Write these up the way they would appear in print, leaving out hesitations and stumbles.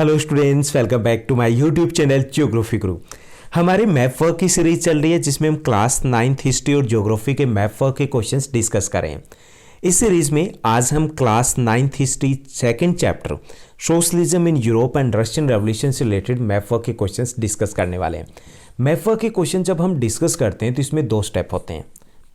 Hello students, welcome back to my YouTube channel Geography Guru. हमारे map work की series चल रही है जिसमें हम क्लास 9th हिस्ट्री और ज्योग्राफी के मैप वर्क के क्वेश्चंस डिस्कस कर रहे हैं। इस सीरीज में आज हम class 9th history second chapter socialism in Europe and Russian revolution से रिलेटेड मैप वर्क के क्वेश्चंस डिस्कस करने वाले हैं। मैप वर्क के क्वेश्चन जब हम डिस्कस करते हैं तो इसमें दो स्टेप होते हैं।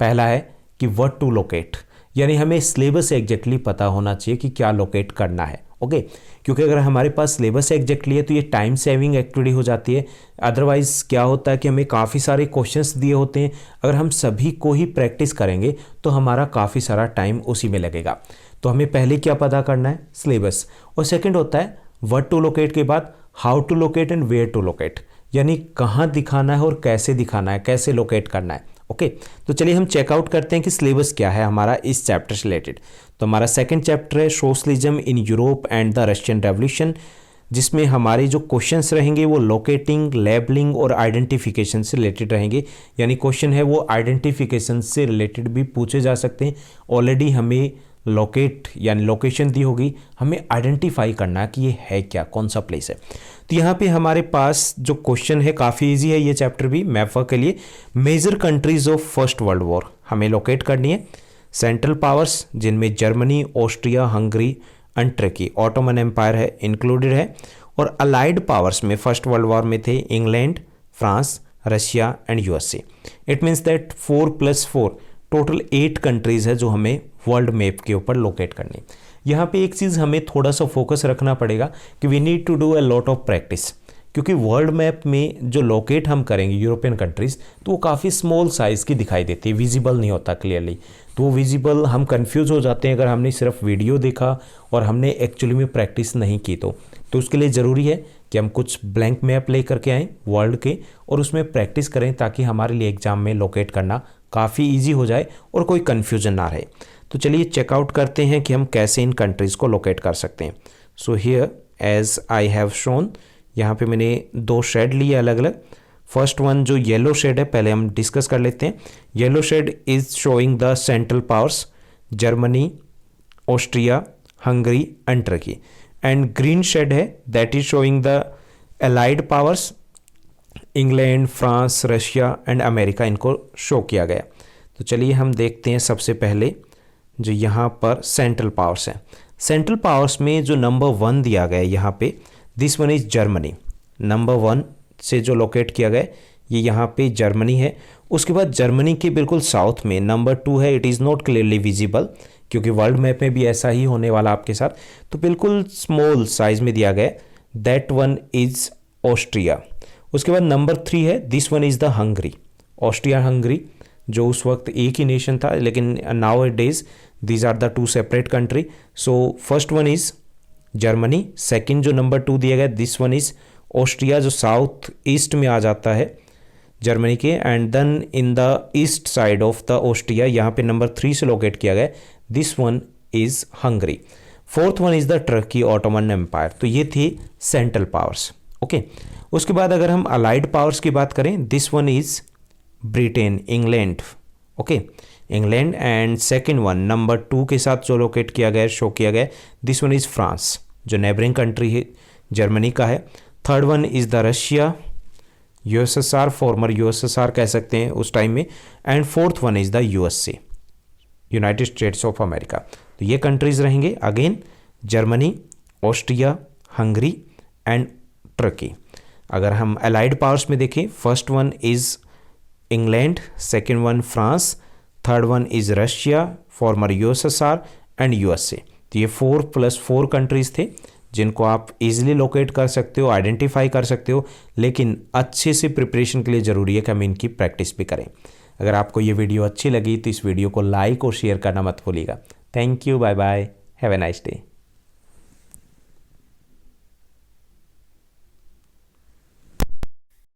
पहला है कि व्हाट टू लोकेट, यानी हमें सिलेबस एग्जैक्टली पता होना चाहिए कि क्या लोकेट करना है। ओके, क्योंकि अगर हमारे पास सिलेबस एग्जैक्टली है तो ये टाइम सेविंग एक्टिविटी हो जाती है। अदरवाइज क्या होता है कि हमें काफ़ी सारे क्वेश्चंस दिए होते हैं, अगर हम सभी को ही प्रैक्टिस करेंगे तो हमारा काफ़ी सारा टाइम उसी में लगेगा। तो हमें पहले क्या पता करना है, सिलेबस। और सेकेंड होता है व्हाट टू लोकेट के बाद how to locate and where to locate, यानी कहाँ दिखाना है और कैसे दिखाना है, कैसे लोकेट करना है। ओके, तो चलिए हम चेकआउट करते हैं कि सिलेबस क्या है हमारा इस चैप्टर से रिलेटेड। तो हमारा सेकंड चैप्टर है socialism in Europe and the Russian revolution, जिसमें हमारे जो क्वेश्चंस रहेंगे वो लोकेटिंग, लेबलिंग और आइडेंटिफिकेशन से रिलेटेड रहेंगे। यानी क्वेश्चन है वो आइडेंटिफिकेशन से रिलेटेड भी पूछे जा सकते हैं। ऑलरेडी हमें लोकेट यानी लोकेशन दी होगी, हमें आइडेंटिफाई करना है कि ये है क्या, कौन सा प्लेस है। तो यहाँ पे हमारे पास जो क्वेश्चन है काफ़ी इजी है ये चैप्टर भी मैप वर्क के लिए। Major countries of first world war हमें लोकेट करनी है। सेंट्रल पावर्स जिनमें Germany, Austria, Hungary and Turkey, Ottoman Empire है इंक्लूडेड है। और अलाइड पावर्स में फर्स्ट वर्ल्ड वॉर में थे England, France, Russia and USA. It means that 4+4 total 8 countries है जो हमें वर्ल्ड मैप के ऊपर लोकेट करनी। यहाँ पे एक चीज़ हमें थोड़ा सा फोकस रखना पड़ेगा कि we need to do a lot of practice, क्योंकि वर्ल्ड मैप में जो लोकेट हम करेंगे यूरोपियन कंट्रीज़ तो वो काफ़ी स्मॉल साइज़ की दिखाई देती है, विजिबल नहीं होता क्लियरली। तो वो विजिबल हम कंफ्यूज हो जाते हैं अगर हमने सिर्फ वीडियो देखा और हमने एक्चुअली में प्रैक्टिस नहीं की। तो उसके लिए ज़रूरी है कि हम कुछ ब्लैंक मैप ले करके आएँ वर्ल्ड के और उसमें प्रैक्टिस करें ताकि हमारे लिए एग्जाम में लोकेट करना काफ़ी ईजी हो जाए और कोई कन्फ्यूजन ना रहे। तो चलिए चेकआउट करते हैं कि हम कैसे इन कंट्रीज़ को लोकेट कर सकते हैं। So here as I have shown, यहाँ पे मैंने दो शेड लिए अलग अलग। फर्स्ट वन जो येलो शेड है पहले हम डिस्कस कर लेते हैं। Yellow shade is showing the central powers Germany, Austria, Hungary and Turkey. And green shade है that is showing the allied powers England, France, Russia and America, इनको show किया गया। तो चलिए हम देखते हैं सबसे पहले जो यहाँ पर सेंट्रल पावर्स है। सेंट्रल पावर्स में जो नंबर 1 दिया गया है यहाँ पे, this one is Germany. Number 1 से जो लोकेट किया गया ये यहाँ पे जर्मनी है। उसके बाद जर्मनी के बिल्कुल साउथ में नंबर 2 है, it is not clearly visible, क्योंकि वर्ल्ड मैप में भी ऐसा ही होने वाला आपके साथ। तो बिल्कुल स्मॉल साइज में दिया गया, दैट वन इज ऑस्ट्रिया। उसके बाद नंबर 3 है, this one is the Hungary. Austria Hungary जो उस वक्त एक ही नेशन था, लेकिन nowadays these are the 2 separate country. So first one is Germany, second जो नंबर 2 दिया गया दिस वन इज ऑस्ट्रिया जो साउथ ईस्ट में आ जाता है जर्मनी के। And then in the east side of the Austria यहाँ पे नंबर 3 से लोकेट किया गया, this one is Hungary. Fourth one is the Turkey Ottoman Empire. तो ये थी सेंट्रल पावर्स। ओके, उसके बाद अगर हम अलाइड पावर्स की बात करें, this one is Britain, England. Okay, England. And second one number 2 के साथ जो लोकेट किया गया, शो किया गया, दिस वन इज फ्रांस जो नेबरिंग कंट्री है जर्मनी का है। Third one is the Russia, USSR, farmer USSR कह सकते हैं उस टाइम में। And fourth one is the USA, United states of America. तो ये कंट्रीज रहेंगे again Germany, Austria, Hungary and Turkey. अगर हम अलाइड पावर्स में देखें, first one is England, second one France, third one is Russia, farmer USSR and USA. तो ये 4+4 countries थे जिनको आप इजीली लोकेट कर सकते हो, आइडेंटिफाई कर सकते हो, लेकिन अच्छे से प्रिपरेशन के लिए ज़रूरी है कि हम इनकी प्रैक्टिस भी करें। अगर आपको ये वीडियो अच्छी लगी तो इस वीडियो को लाइक और शेयर करना मत भूलिएगा। Thank you, bye bye, have a nice day.